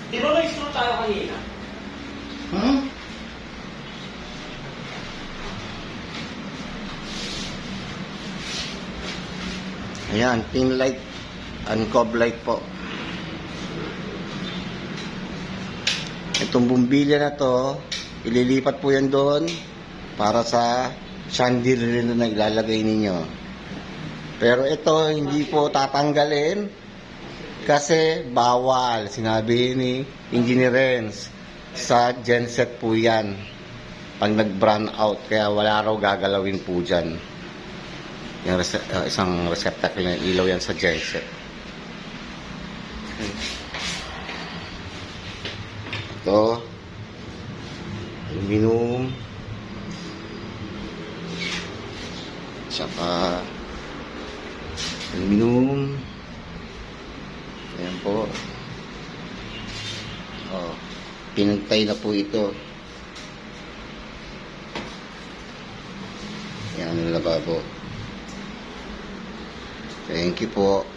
Di ba may screw tayo kanina? Hmm? Ayan, pin light and cob light po. Itong bumbilya na to, ililipat po yan doon para sa chandelier na ilalagay ninyo. Pero ito, hindi po tatanggalin kasi bawal. Sinabi ni Engineer Renz, sa genset po yan pag nag-brown out, kaya wala raw gagalawin po dyan. Yung isang receptacle na ilaw yan sa genset. Ito, aluminum, saka aluminum. Ayan po. Oh, pinagtay na po ito. Ayan ang lababo. Thank you po.